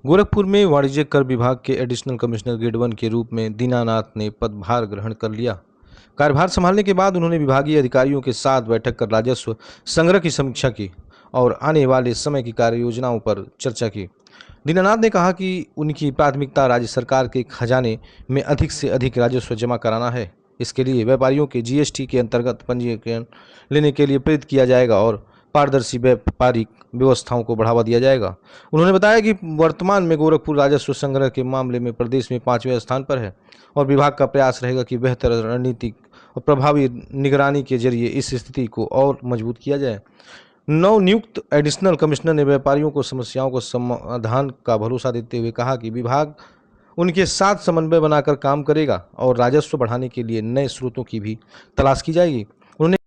गोरखपुर में वाणिज्य कर विभाग के एडिशनल कमिश्नर ग्रेड 1 के रूप में दीनानाथ ने पदभार ग्रहण कर लिया। कार्यभार संभालने के बाद उन्होंने विभागीय अधिकारियों के साथ बैठक कर राजस्व संग्रह की समीक्षा की और आने वाले समय की कार्य योजनाओं पर चर्चा की। दीनानाथ ने कहा कि उनकी प्राथमिकता राज्य सरकार के खजाने में अधिक से अधिक राजस्व जमा कराना है। इसके लिए व्यापारियों के जीएसटी के अंतर्गत पंजीकरण लेने के लिए प्रेरित किया जाएगा और पारदर्शी व्यापारिक व्यवस्थाओं को बढ़ावा दिया जाएगा। उन्होंने बताया कि वर्तमान में गोरखपुर राजस्व संग्रह के मामले में प्रदेश में 5वें स्थान पर है और विभाग का प्रयास रहेगा कि बेहतर रणनीतिक और प्रभावी निगरानी के जरिए इस स्थिति को और मजबूत किया जाए। नवनियुक्त एडिशनल कमिश्नर ने व्यापारियों को समस्याओं को समाधान का भरोसा देते हुए कहा कि विभाग उनके साथ समन्वय बनाकर काम करेगा और राजस्व बढ़ाने के लिए नए स्रोतों की भी तलाश की जाएगी। उन्होंने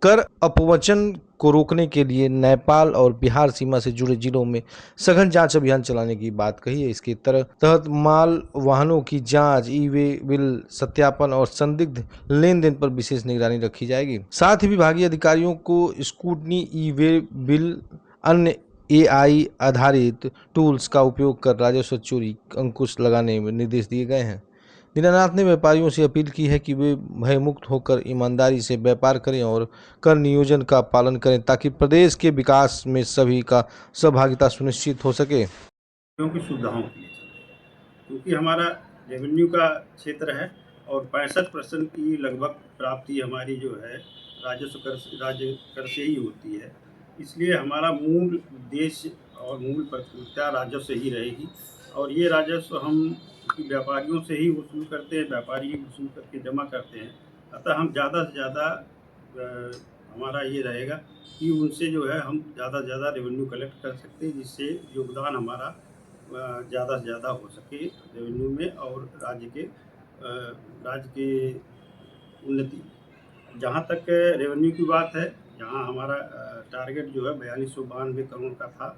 कर अपवंचन को रोकने के लिए नेपाल और बिहार सीमा से जुड़े जिलों में सघन जांच अभियान चलाने की बात कही है। इसके तहत माल वाहनों की जांच, ई वे बिल सत्यापन और संदिग्ध लेन देन पर विशेष निगरानी रखी जाएगी। साथ ही विभागीय अधिकारियों को स्कूटनी, ई वे बिल, अन्य एआई आधारित टूल्स का उपयोग कर राजस्व चोरी अंकुश लगाने में निर्देश दिए गए हैं। दीनानाथ ने व्यापारियों से अपील की है कि वे भयमुक्त होकर ईमानदारी से व्यापार करें और कर नियोजन का पालन करें ताकि प्रदेश के विकास में सभी का सहभागिता सुनिश्चित हो सके। की सुविधाओं के लिए क्योंकि हमारा रेवेन्यू का क्षेत्र है और 65% की लगभग प्राप्ति हमारी जो है राज्य कर से ही होती है। इसलिए हमारा मूल उद्देश्य और मूल प्राथमिकता राजस्व से ही रहेगी और ये राजस्व हम व्यापारियों से ही वसूल करते हैं, व्यापारी ही वसूल करके जमा करते हैं। अतः हम ज़्यादा से ज़्यादा हमारा ये रहेगा कि उनसे जो है हम ज़्यादा से ज़्यादा रेवेन्यू कलेक्ट कर सकते हैं, जिससे योगदान हमारा ज़्यादा से ज़्यादा हो सके रेवेन्यू में और राज्य के उन्नति। जहाँ तक रेवेन्यू की बात है, यहाँ हमारा टारगेट जो है 4292 करोड़ का था,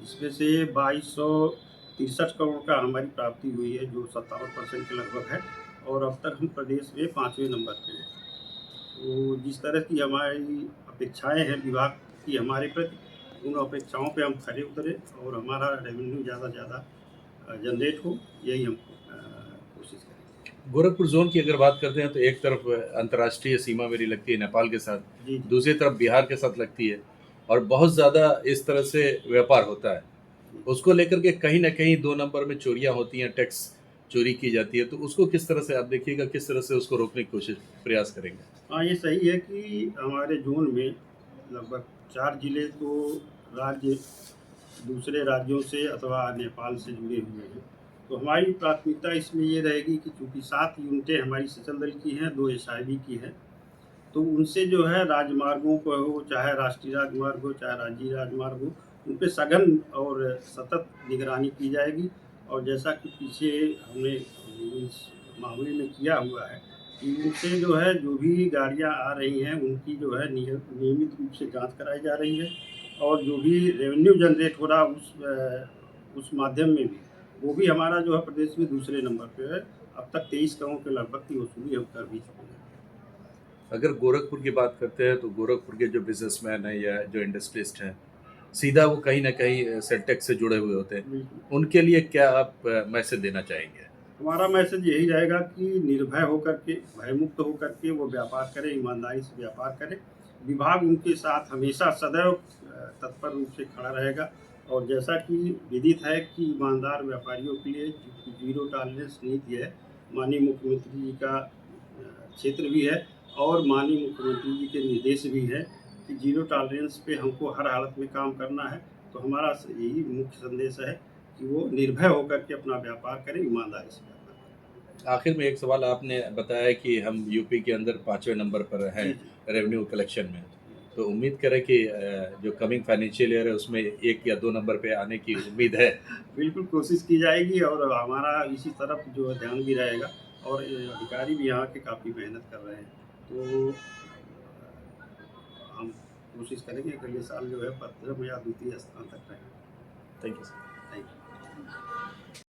जिसमें से 2263 करोड़ का हमारी प्राप्ति हुई है, जो 57% के लगभग है और अब तक हम प्रदेश में 5वें नंबर पे हैं। तो जिस तरह की हमारी अपेक्षाएं हैं विभाग की हमारे प्रति, उन अपेक्षाओं पे हम खरे उतरे और हमारा रेवेन्यू ज़्यादा से ज़्यादा जनरेट हो, यही हम कोशिश करेंगे। गोरखपुर जोन की अगर बात करते हैं तो एक तरफ अंतर्राष्ट्रीय सीमा मेरी लगती है नेपाल के साथ, दूसरी तरफ बिहार के साथ लगती है और बहुत ज़्यादा इस तरह से व्यापार होता है। उसको लेकर के कहीं ना कहीं 2 नंबर में चोरियां होती हैं, टैक्स चोरी की जाती है, तो उसको किस तरह से आप देखिएगा, किस तरह से उसको रोकने की प्रयास करेंगे? हाँ, ये सही है कि हमारे जोन में लगभग 4 जिले तो राज्य दूसरे राज्यों से अथवा नेपाल से जुड़े हुए हैं। तो हमारी प्राथमिकता इसमें ये रहेगी कि चूँकि 7 यूनिटें हमारी सचल दल की हैं, 2 एसआईबी की हैं, तो उनसे जो है राजमार्गों को हो, चाहे राष्ट्रीय राजमार्ग हो, चाहे राज्य राजमार्ग हो, उन पे सघन और सतत निगरानी की जाएगी। और जैसा कि पीछे हमने इस मामले में किया हुआ है कि उनसे जो है जो भी गाड़ियाँ आ रही हैं, उनकी जो है नियमित रूप से जाँच कराई जा रही है और जो भी रेवेन्यू जनरेट हो रहा उस माध्यम में भी, वो भी हमारा जो है प्रदेश में दूसरे नंबर पे है। अब तक 23 करोड़ के लगभग की वसूली हम कर भी चुके हैं। अगर गोरखपुर की बात करते हैं तो गोरखपुर के जो बिजनेसमैन हैं या जो इंडस्ट्रियलिस्ट हैं, सीधा वो कहीं ना कहीं सेलटेक से जुड़े हुए होते हैं, उनके लिए क्या आप मैसेज देना चाहेंगे? हमारा मैसेज यही रहेगा कि निर्भय होकर के, भयमुक्त होकर के वो व्यापार करें, ईमानदारी से व्यापार करें। विभाग उनके साथ हमेशा सदैव तत्पर रूप से खड़ा रहेगा और जैसा कि विदित है कि ईमानदार व्यापारियों के लिए जीरो टॉलरेंस नीति है, माननीय मुख्यमंत्री जी का क्षेत्र भी है और माननीय मुख्यमंत्री जी के निर्देश भी है कि जीरो टॉलरेंस पे हमको हर हालत में काम करना है। तो हमारा यही मुख्य संदेश है कि वो निर्भय होकर के अपना व्यापार करें, ईमानदारी से व्यापार करें। आखिर में एक सवाल, आपने बताया कि हम यूपी के अंदर 5वें नंबर पर हैं रेवेन्यू कलेक्शन में, तो उम्मीद करें कि जो कमिंग फाइनेंशियल ईयर है उसमें 1 या 2 नंबर पे आने की उम्मीद है। बिल्कुल कोशिश की जाएगी और हमारा इसी तरफ जो है ध्यान भी रहेगा और अधिकारी भी यहाँ के काफ़ी मेहनत कर रहे हैं। तो हम कोशिश करेंगे अगले साल जो है प्रथम या द्वितीय स्थान तक रहें। Thank you sir. Thank you.